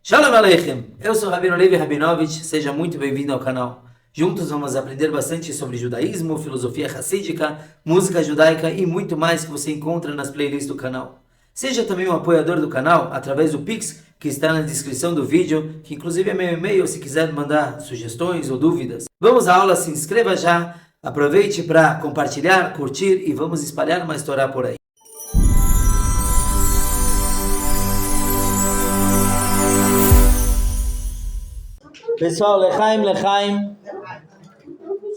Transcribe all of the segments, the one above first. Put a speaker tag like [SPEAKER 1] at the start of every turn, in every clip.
[SPEAKER 1] Shalom Aleichem, eu sou Rabino Levi Rabinovich, seja muito bem-vindo ao canal. Juntos vamos aprender bastante sobre judaísmo, filosofia hassídica, música judaica e muito mais que você encontra nas playlists do canal. Seja também um apoiador do canal através do Pix, que está na descrição do vídeo, que inclusive é meu e-mail se quiser mandar sugestões ou dúvidas. Vamos à aula, se inscreva já, aproveite para compartilhar, curtir e vamos espalhar mais Torá por aí. Pessoal, Lechaim, Lechaim.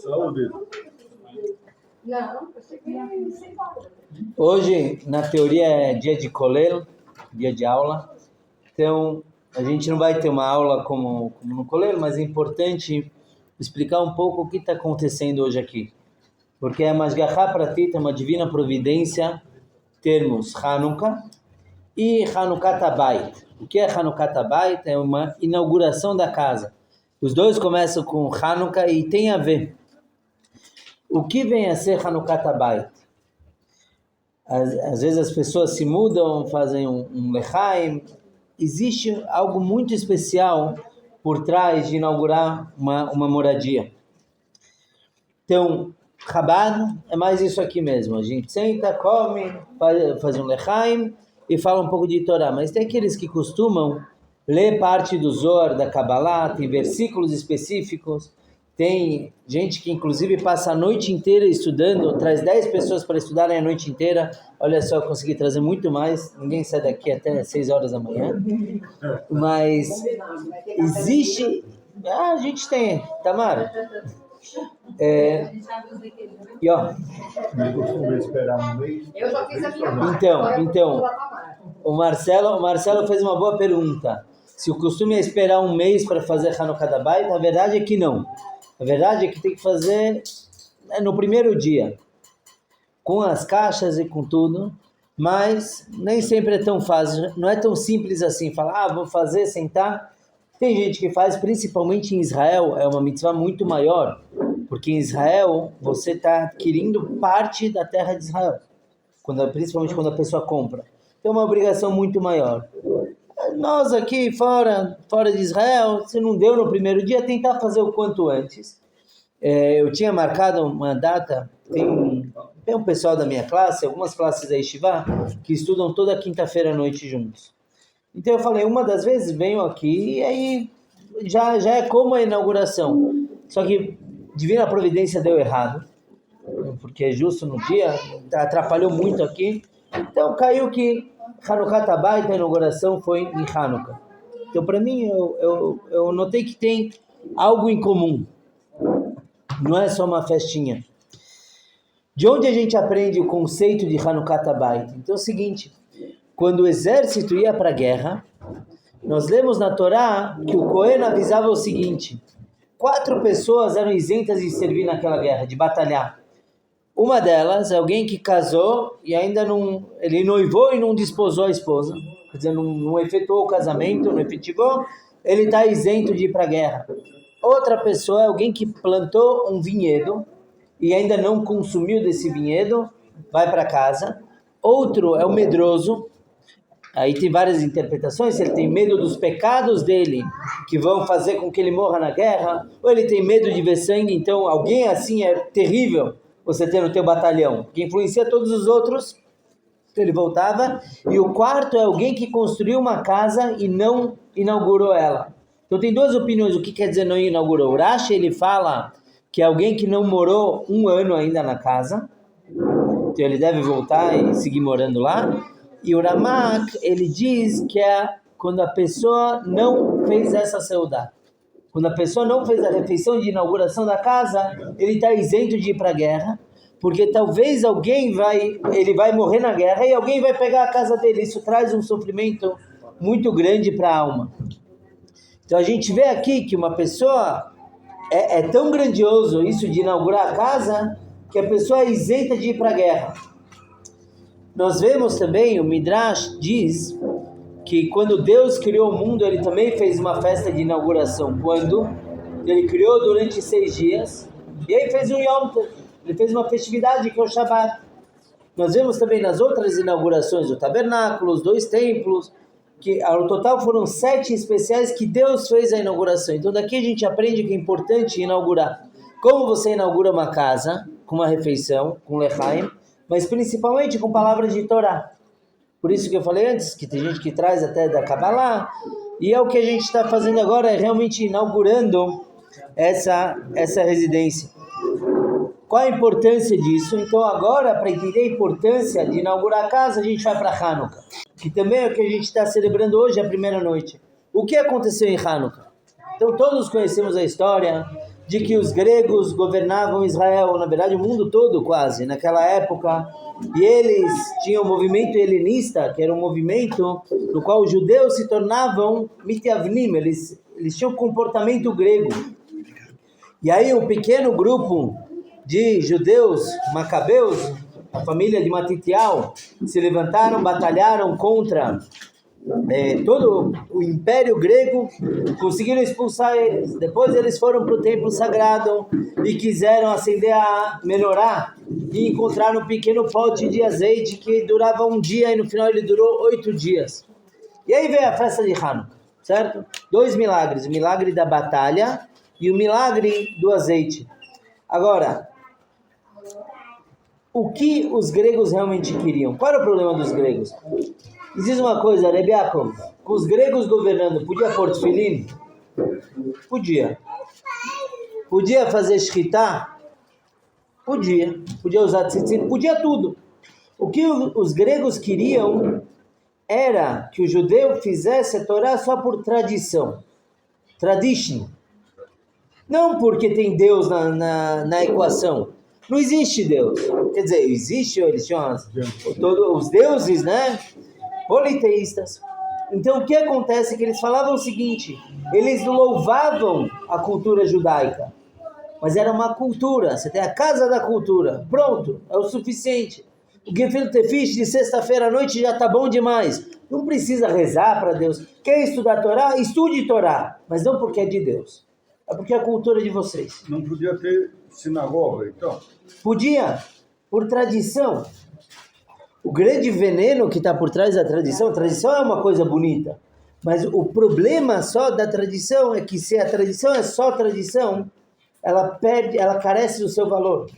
[SPEAKER 2] Saúde.
[SPEAKER 1] Hoje, na teoria, é dia de Kolel, dia de aula. Então, a gente não vai ter uma aula como no Kolel, mas é importante explicar um pouco o que está acontecendo hoje aqui. Porque é Mashgachá Pratit, é uma divina providência, termos Hanukkah e Hanukkah Habayit. O que é Hanukkah Habayit? É uma inauguração da casa. Os dois começam com Hanukkah e tem a ver. O que vem a ser Hanukkah Habayit? Às vezes as pessoas se mudam, fazem um lechaim. Existe algo muito especial por trás de inaugurar uma moradia. Então, Chabad é mais isso aqui mesmo. A gente senta, come, faz um lechaim e fala um pouco de Torá. Mas tem aqueles que costumam ler parte do Zohar, da Kabbalah, tem versículos específicos, tem gente que inclusive passa a noite inteira estudando, traz 10 pessoas para estudarem a noite inteira. Olha só, eu consegui trazer muito mais, ninguém sai daqui até 6 horas da manhã, mas existe, a gente tem, Tamara, e ó,
[SPEAKER 2] Não costumo esperar um mês.
[SPEAKER 3] Eu já fiz a minha parte.
[SPEAKER 1] então, o Marcelo fez uma boa pergunta. Se o costume é esperar um mês para fazer Hanukkah Habayit, a verdade é que não. A verdade é que tem que fazer no primeiro dia, com as caixas e com tudo, mas nem sempre é tão fácil, não é tão simples assim, falar, vou fazer, sentar. Tem gente que faz, principalmente em Israel, é uma mitzvah muito maior, porque em Israel você está adquirindo parte da terra de Israel, principalmente quando a pessoa compra. Então é uma obrigação muito maior. Nós aqui fora de Israel, se não deu no primeiro dia, tentar fazer o quanto antes. Eu tinha marcado uma data, tem um pessoal da minha classe, algumas classes da Yeshiva, que estudam toda quinta-feira à noite juntos. Então eu falei, uma das vezes venho aqui e aí já é como a inauguração. Só que Divina Providência deu errado, porque justo no dia, atrapalhou muito aqui. Então caiu que Hanukkah Habayit, a inauguração foi em Hanukkah. Então, para mim, eu notei que tem algo em comum. Não é só uma festinha. De onde a gente aprende o conceito de Hanukkah Habayit? Então é o seguinte, quando o exército ia para a guerra, nós lemos na Torá que o Cohen avisava o seguinte, 4 pessoas eram isentas de servir naquela guerra, de batalhar. Uma delas é alguém que casou e ainda não... Ele noivou e não desposou a esposa. Quer dizer, não efetuou o casamento, não efetivou. Ele está isento de ir para a guerra. Outra pessoa é alguém que plantou um vinhedo e ainda não consumiu desse vinhedo, vai para casa. Outro é o medroso. Aí tem várias interpretações. Se ele tem medo dos pecados dele, que vão fazer com que ele morra na guerra. Ou ele tem medo de ver sangue. Então, alguém assim é terrível você ter no teu batalhão, que influencia todos os outros. Então ele voltava. E o quarto é alguém que construiu uma casa e não inaugurou ela. Então tem 2 opiniões, o que quer dizer não inaugurou. O Rashi, ele fala que é alguém que não morou 1 ano ainda na casa, então ele deve voltar e seguir morando lá. E o Ramak, ele diz que é quando a pessoa não fez essa seudá. Quando a pessoa não fez a refeição de inauguração da casa, ele está isento de ir para a guerra, porque talvez ele vai morrer na guerra e alguém vai pegar a casa dele. Isso traz um sofrimento muito grande para a alma. Então a gente vê aqui que uma pessoa, é tão grandioso isso de inaugurar a casa, que a pessoa é isenta de ir para a guerra. Nós vemos também, o Midrash diz que quando Deus criou o mundo, ele também fez uma festa de inauguração. Quando ele criou durante 6 dias, e aí fez um Yom Tov, ele fez uma festividade que é o Shabbat. Nós vemos também nas outras inaugurações, o tabernáculo, os 2 templos, que ao total foram 7 especiais que Deus fez a inauguração. Então daqui a gente aprende que é importante inaugurar. Como você inaugura uma casa, com uma refeição, com lechaim, mas principalmente com palavras de Torá. Por isso que eu falei antes, que tem gente que traz até da Kabbalah, e é o que a gente está fazendo agora, é realmente inaugurando essa residência. Qual a importância disso? Então agora, para entender a importância de inaugurar a casa, a gente vai para Hanukkah, que também é o que a gente está celebrando hoje, a primeira noite. O que aconteceu em Hanukkah? Então todos conhecemos a história de que os gregos governavam Israel, na verdade o mundo todo quase, naquela época, e eles tinham o movimento helenista, que era um movimento no qual os judeus se tornavam mitiavnim, eles tinham um comportamento grego. E aí um pequeno grupo de judeus macabeus, a família de Matitial, se levantaram, batalharam contra todo o Império Grego, conseguiram expulsar eles. Depois eles foram para o templo sagrado e quiseram acender a menorá e encontraram um pequeno pote de azeite que durava um dia e no final ele durou 8 dias. E aí veio a festa de Hanukkah, certo? 2 milagres, o milagre da batalha e o milagre do azeite. Agora, o que os gregos realmente queriam? Qual era o problema dos gregos? Existe uma coisa, Rebbe Yaakov, com os gregos governando, podia pôr tefilim? Podia. Podia fazer shkita? Podia. Podia usar tzitzit? Podia tudo. O que os gregos queriam era que o judeu fizesse a Torá só por tradição. Tradition. Não porque tem Deus na equação. Não existe Deus. Quer dizer, existe, eles tinham todos os deuses, né? Politeístas. Então o que acontece é que eles falavam o seguinte, eles louvavam a cultura judaica, mas era uma cultura, você tem a casa da cultura, pronto, é o suficiente. O gefilte fish de sexta-feira à noite já está bom demais, não precisa rezar para Deus. Quer estudar Torá? Estude Torá, mas não porque é de Deus, é porque é a cultura de vocês.
[SPEAKER 2] Não podia ter sinagoga, então?
[SPEAKER 1] Podia, por tradição. O grande veneno que está por trás da tradição, a tradição é uma coisa bonita, mas o problema só da tradição é que se a tradição é só tradição, ela carece do seu valor.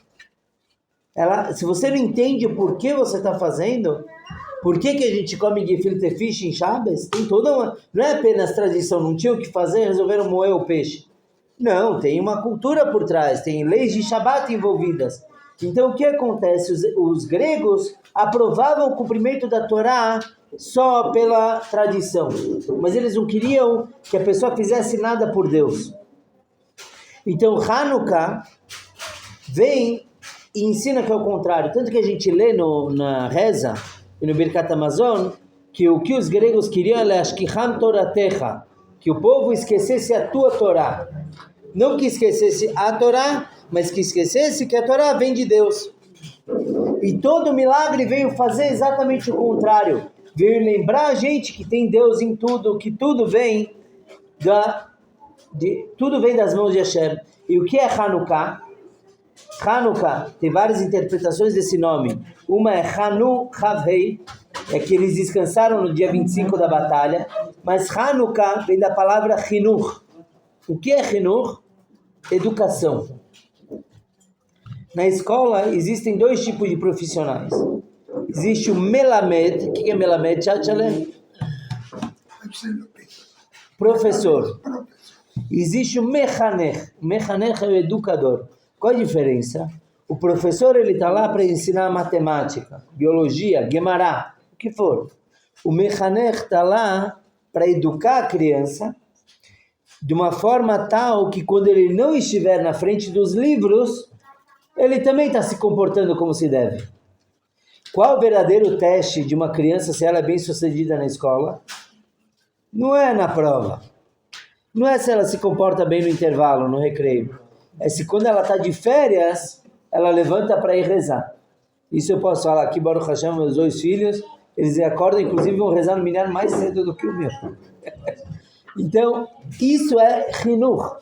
[SPEAKER 1] Se você não entende por que você está fazendo, por que a gente come gefilte fish em Shabbos, tem toda uma... Não é apenas tradição, não tinha o que fazer, resolveram moer o peixe. Não, tem uma cultura por trás, tem leis de Shabbat envolvidas. Então o que acontece? Os gregos aprovavam o cumprimento da Torá só pela tradição, mas eles não queriam que a pessoa fizesse nada por Deus. Então Hanukkah vem e ensina que é o contrário, tanto que a gente lê na reza e no Birkat Hamazon que o que os gregos queriam era Ashkicham Toratecha, que o povo esquecesse a tua Torá, não que esquecesse a Torá, mas que esquecesse que a Torá vem de Deus. E todo milagre veio fazer exatamente o contrário. Veio lembrar a gente que tem Deus em tudo, que tudo vem tudo vem das mãos de Hashem. E o que é Hanukkah? Hanukkah tem várias interpretações desse nome. Uma é Hanu Chavhei, é que eles descansaram no dia 25 da batalha. Mas Hanukkah vem da palavra Chinuch. O que é Chinuch? Educação. Na escola existem 2 tipos de profissionais. Existe o Melamed. O que é Melamed? Tchatchale? Professor. Existe o Mechanech. O Mechanech é o educador. Qual a diferença? O professor está lá para ensinar matemática, biologia, Gemara, o que for. O Mechanech está lá para educar a criança de uma forma tal que quando ele não estiver na frente dos livros, ele também está se comportando como se deve. Qual o verdadeiro teste de uma criança se ela é bem sucedida na escola? Não é na prova. Não é se ela se comporta bem no intervalo, no recreio. É se quando ela está de férias, ela levanta para ir rezar. Isso eu posso falar aqui, Baruch Hashem, meus 2 filhos, eles acordam, inclusive vão rezar no minyan mais cedo do que o meu. Então, isso é Chinuch.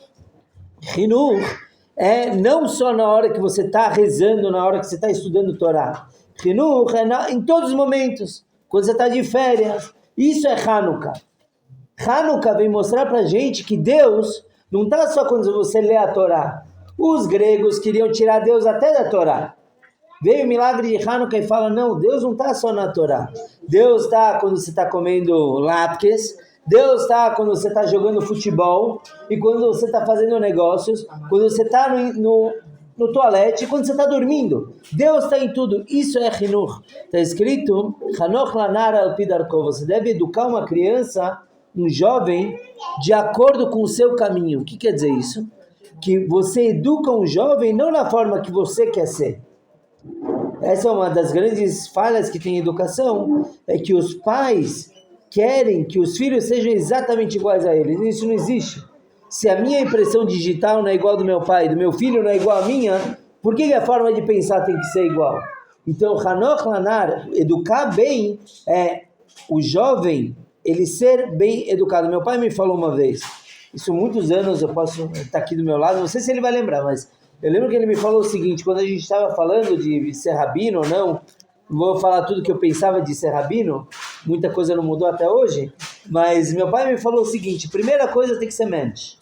[SPEAKER 1] Chinuch é não só na hora que você está rezando, na hora que você está estudando Torá. Chinuch é em todos os momentos. Quando você está de férias, Isso é Hanukkah. Hanukkah vem mostrar para a gente que Deus não está só quando você lê a Torá. Os gregos queriam tirar Deus até da Torá. Veio o milagre de Hanukkah e fala, não, Deus não está só na Torá. Deus está quando você está comendo latkes, Deus está quando você está jogando futebol, e quando você está fazendo negócios, quando você está no toalete, e quando você está dormindo. Deus está em tudo. Isso é Hinuch. Está escrito, Hanoch lanar al pi darko. Você deve educar uma criança, um jovem, de acordo com o seu caminho. O que quer dizer isso? Que você educa um jovem não na forma que você quer ser. Essa é uma das grandes falhas que tem em educação, é que os pais querem que os filhos sejam exatamente iguais a eles. Isso não existe. Se a minha impressão digital não é igual do meu pai, do meu filho não é igual à minha, por que a forma de pensar tem que ser igual? Então, Hanoch lanar, educar bem, é o jovem, ele ser bem educado. Meu pai me falou uma vez, isso muitos anos, eu posso estar aqui do meu lado, não sei se ele vai lembrar, mas eu lembro que ele me falou o seguinte, quando a gente estava falando de ser rabino ou não vou falar tudo que eu pensava de ser rabino, muita coisa não mudou até hoje, mas meu pai me falou o seguinte, primeira coisa tem que ser mente.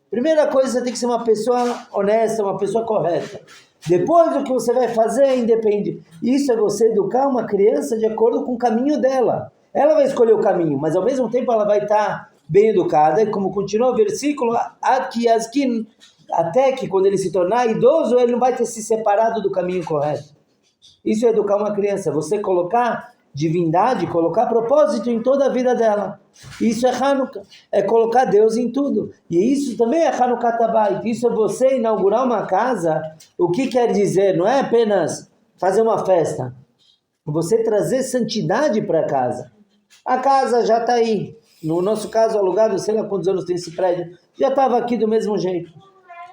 [SPEAKER 1] Primeira coisa, você tem que ser uma pessoa honesta, uma pessoa correta. Depois, o que você vai fazer independe. Isso é você educar uma criança de acordo com o caminho dela. Ela vai escolher o caminho, mas ao mesmo tempo ela vai estar bem educada. E como continua o versículo, até que quando ele se tornar idoso, ele não vai ter se separado do caminho correto. Isso é educar uma criança. Você colocar divindade, colocar propósito em toda a vida dela. Isso é Hanukkah, é colocar Deus em tudo. E isso também é Hanukkah Tabayit. Isso é você inaugurar uma casa. O que quer dizer? Não é apenas fazer uma festa. Você trazer santidade para a casa. A casa já está aí. No nosso caso, alugado, sei lá quantos anos tem esse prédio, já estava aqui do mesmo jeito.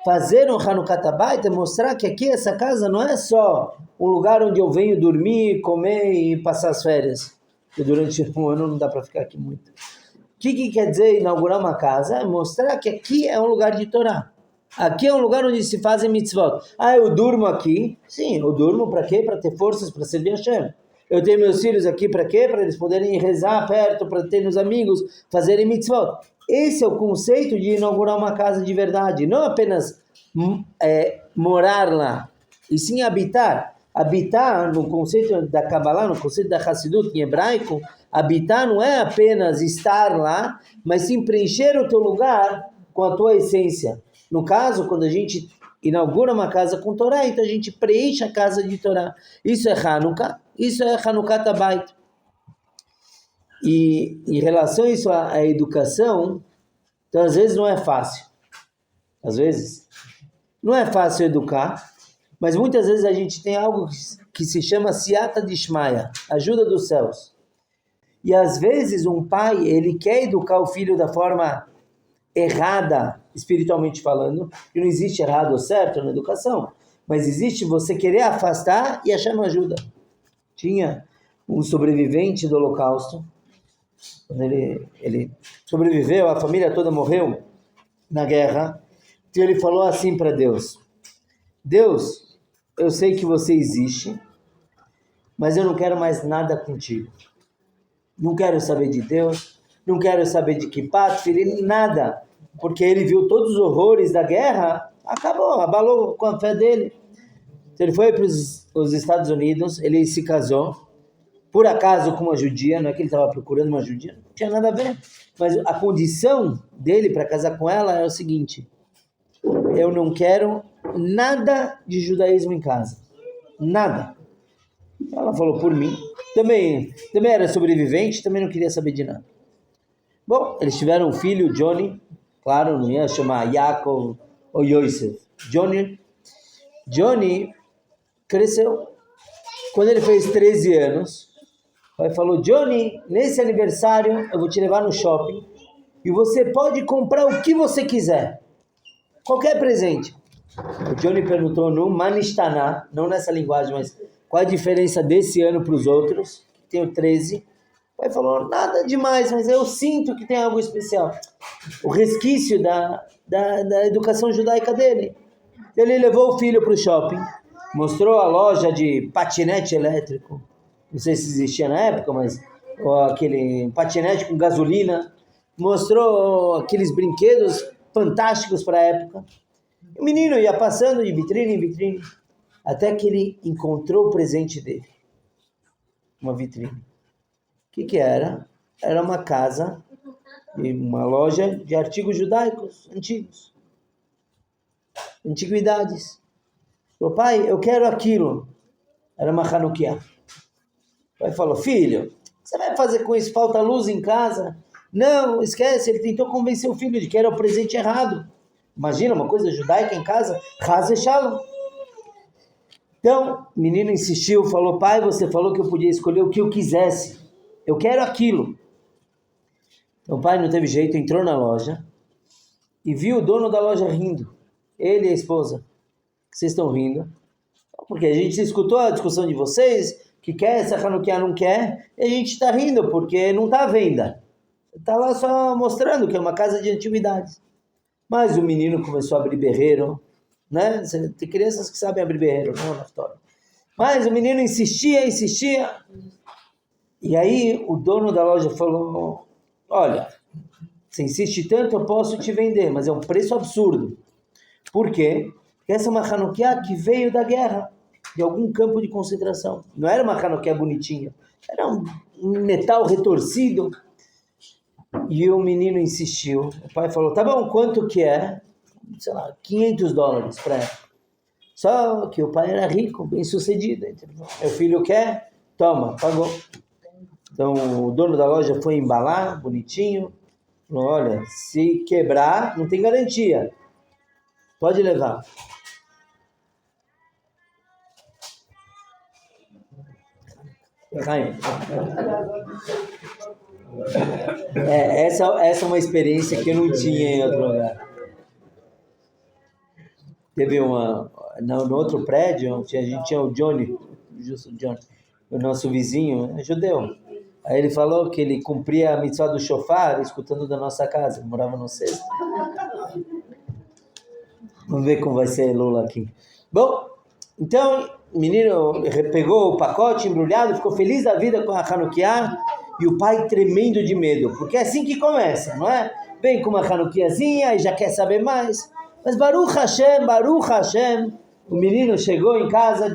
[SPEAKER 1] Fazer um Hanukkah Tabayit é mostrar que aqui essa casa não é só um lugar onde eu venho dormir, comer e passar as férias. Porque durante um ano não dá para ficar aqui muito. O que quer dizer inaugurar uma casa? É mostrar que aqui é um lugar de Torá. Aqui é um lugar onde se fazem mitzvot. Ah, eu durmo aqui? Sim, eu durmo para quê? Para ter forças, para servir a Hashem. Eu tenho meus filhos aqui para quê? Para eles poderem rezar perto, para ter meus amigos, fazerem mitzvot. Esse é o conceito de inaugurar uma casa de verdade. Não apenas morar lá, e sim habitar. Habitar, no conceito da Kabbalah, no conceito da Hassidut em hebraico, habitar não é apenas estar lá, mas sim preencher o teu lugar com a tua essência. No caso, quando a gente inaugura uma casa com Torá, então a gente preenche a casa de Torá. Isso é Hanukkah, isso é Hanukkah Tabayit. E em relação a isso, à educação, então às vezes não é fácil. Às vezes não é fácil educar, mas muitas vezes a gente tem algo que se chama Siyata Dishmaya, ajuda dos céus. E às vezes um pai, ele quer educar o filho da forma errada, espiritualmente falando, que não existe errado ou certo na educação, mas existe você querer afastar e achar uma ajuda. Tinha um sobrevivente do Holocausto, quando ele sobreviveu, a família toda morreu na guerra, então ele falou assim para Deus, Deus, eu sei que você existe, mas eu não quero mais nada contigo. Não quero saber de Deus, não quero saber de Kipat, filho, nada. Porque ele viu todos os horrores da guerra, acabou, abalou com a fé dele. Então ele foi para os Estados Unidos, ele se casou, por acaso com uma judia, não é que ele estava procurando uma judia, não tinha nada a ver. Mas a condição dele para casar com ela é o seguinte, eu não quero nada de judaísmo em casa. Nada. Ela falou por mim. Também era sobrevivente, também não queria saber de nada. Bom, eles tiveram um filho, Johnny. Claro, não ia chamar Yaakov ou Yosef. Johnny cresceu. Quando ele fez 13 anos, o pai falou, Johnny, nesse aniversário eu vou te levar no shopping e você pode comprar o que você quiser. Qualquer presente. O Johnny perguntou no Manishtaná, não nessa linguagem, mas qual a diferença desse ano para os outros? Tenho 13. O pai falou, nada demais, mas eu sinto que tem algo especial. O resquício da educação judaica dele. Ele levou o filho para o shopping, mostrou a loja de patinete elétrico. Não sei se existia na época, mas ou aquele patinete com gasolina, mostrou aqueles brinquedos fantásticos para a época. O menino ia passando de vitrine em vitrine, até que ele encontrou o presente dele. Uma vitrine. O que era? Era uma casa, uma loja de artigos judaicos antigos. Antiguidades. Falou, pai, eu quero aquilo. Era uma Hanukkah. O pai falou, filho, o que você vai fazer com isso? Falta luz em casa? Não, esquece, ele tentou convencer o filho de que era o presente errado. Imagina, uma coisa judaica em casa, Chas v'Shalom. Então, o menino insistiu, falou, pai, você falou que eu podia escolher o que eu quisesse. Eu quero aquilo. Então, o pai não teve jeito, entrou na loja e viu o dono da loja rindo. Ele e a esposa. Vocês estão rindo? Porque a gente escutou a discussão de vocês, que quer, essa Hanukkah não quer, e a gente está rindo, porque não está à venda. Está lá só mostrando que é uma casa de antiguidades. Mas o menino começou a abrir berreiro, né? Tem crianças que sabem abrir berreiro, não na história. Mas o menino insistia. E aí o dono da loja falou, olha, você insiste tanto, eu posso te vender, mas é um preço absurdo. Por quê? Porque essa é uma Hanukkah que veio da guerra, de algum campo de concentração. Não era uma Hanukkah bonitinha, era um metal retorcido. E o menino insistiu. O pai falou, tá bom, quanto que é? Sei lá, $500 para ela. Só que o pai era rico, bem sucedido. Meu filho quer? Toma, pagou. Então o dono da loja foi embalar, bonitinho. Falou, olha, se quebrar, não tem garantia. Pode levar. Essa é uma experiência que eu não tinha em outro lugar. Teve no outro prédio, a gente tinha o Johnny, o nosso vizinho, judeu. Aí ele falou que ele cumpria a mitzvah do shofar, escutando da nossa casa, ele morava no sexto. Vamos ver como vai ser Lula aqui. Bom, então o menino pegou o pacote embrulhado, ficou feliz da vida com a Hanukkah, e o pai tremendo de medo, porque é assim que começa, não é? Vem com uma Hanukkahzinha e já quer saber mais. Mas Baruch Hashem, o menino chegou em casa,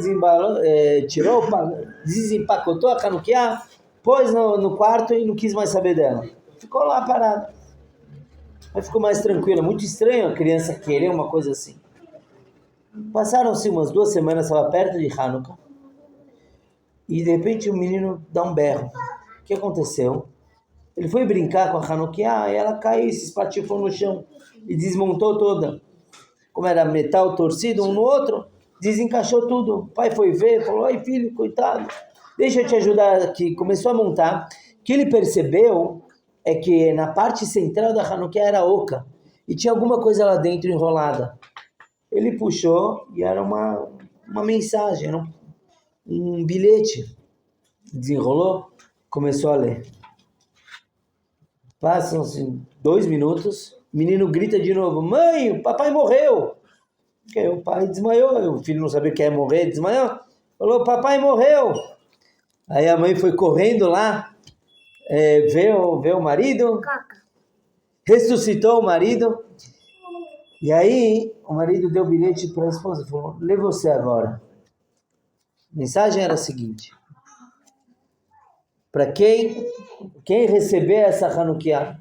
[SPEAKER 1] desempacotou a Hanukkah, pôs no quarto e não quis mais saber dela. Ficou lá parado. Aí ficou mais tranquilo. Muito estranho a criança querer uma coisa assim. Passaram-se umas 2 semanas, estava perto de Hanukkah, e de repente o menino dá um berro. O que aconteceu? Ele foi brincar com a Hanukkah e ela caiu e se espatifou no chão e desmontou toda. Como era metal torcido um no outro, desencaixou tudo. O pai foi ver, falou, ai filho, coitado, deixa eu te ajudar aqui. Começou a montar. O que ele percebeu é que na parte central da Hanukkah era oca e tinha alguma coisa lá dentro enrolada. Ele puxou e era uma mensagem, era um bilhete. Desenrolou, começou a ler. Passam-se 2 minutos, o menino grita de novo, mãe, o papai morreu. Porque o pai desmaiou, o filho não sabia o que é morrer, desmaiou. Falou, papai morreu. Aí a mãe foi correndo lá, ver o marido, ressuscitou o marido. E aí o marido deu o bilhete para a esposa, falou, lê você agora. A mensagem era a seguinte, para quem receber essa Hanukkah,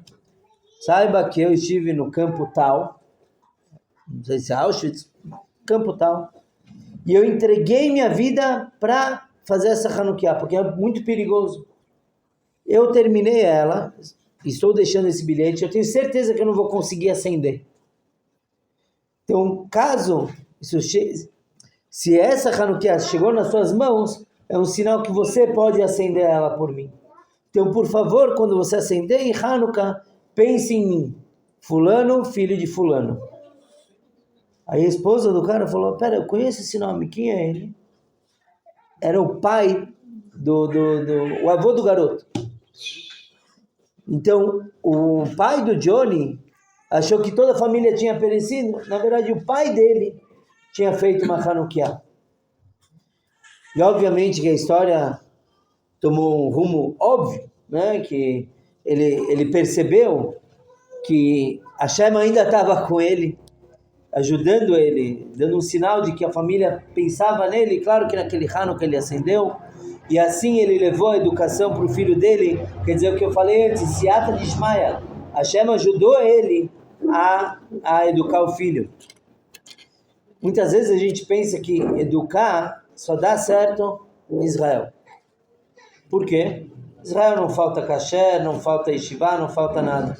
[SPEAKER 1] saiba que eu estive no campo tal, não sei se é Auschwitz, campo tal, e eu entreguei minha vida para fazer essa Hanukkah, porque é muito perigoso. Eu terminei ela, estou deixando esse bilhete, eu tenho certeza que eu não vou conseguir acender. Então, caso se essa Hanukkah chegou nas suas mãos, é um sinal que você pode acender ela por mim. Então, por favor, quando você acender em Hanukkah, pense em mim, fulano, filho de fulano. Aí a esposa do cara falou, pera, eu conheço esse nome, quem é ele? Era o pai o avô do garoto. Então, o pai do Johnny achou que toda a família tinha perecido. Na verdade, o pai dele tinha feito uma Hanukkah. E obviamente que a história tomou um rumo óbvio, né? Que ele percebeu que Hashem ainda estava com ele, ajudando ele, dando um sinal de que a família pensava nele. Claro que naquele Hanukkah ele acendeu, e assim ele levou a educação para o filho dele. Quer dizer, o que eu falei antes, Siata de Ishmael, Hashem ajudou ele a educar o filho. Muitas vezes a gente pensa que educar só dá certo em Israel. Por quê? Israel não falta kasher, não falta yeshiva, não falta nada.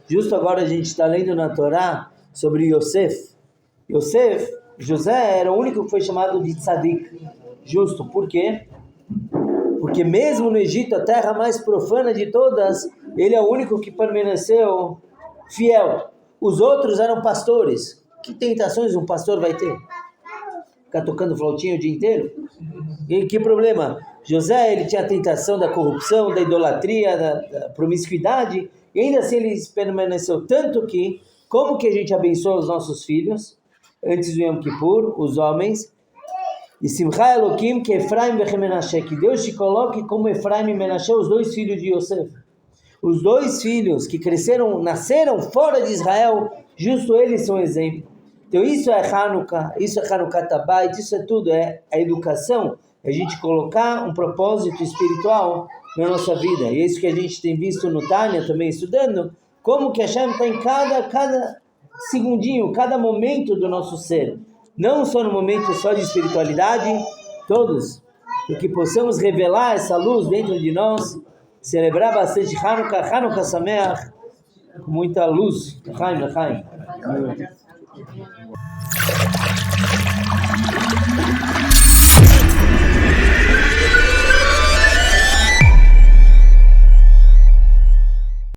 [SPEAKER 1] Justo agora a gente está lendo na Torá sobre Yosef. José era o único que foi chamado de tzadik, justo. Por quê? Porque mesmo no Egito, a terra mais profana de todas, ele é o único que permaneceu fiel. Os outros eram pastores. Que tentações um pastor vai ter? Ficar tocando flautinha o dia inteiro? E que problema? José, ele tinha a tentação da corrupção, da idolatria, da promiscuidade, e ainda assim ele permaneceu. Tanto que, como que a gente abençoa os nossos filhos, antes do Yom Kippur, os homens, e Simcha Elokim, que Efraim e Menashe, que Deus te coloque como Efraim e Menashe, os dois filhos de Yosef. Os dois filhos que nasceram fora de Israel, justo eles são exemplo. Então isso é Hanukkah, isso é Hanukkah Tabayit, isso é tudo, é a educação, é a gente colocar um propósito espiritual na nossa vida. E é isso que a gente tem visto no Tânia também estudando, como que Hashem está em cada segundinho, cada momento do nosso ser. Não só no momento só de espiritualidade, todos, para que possamos revelar essa luz dentro de nós, celebrar bastante Hanukkah Sameach, com muita luz. L'chaim.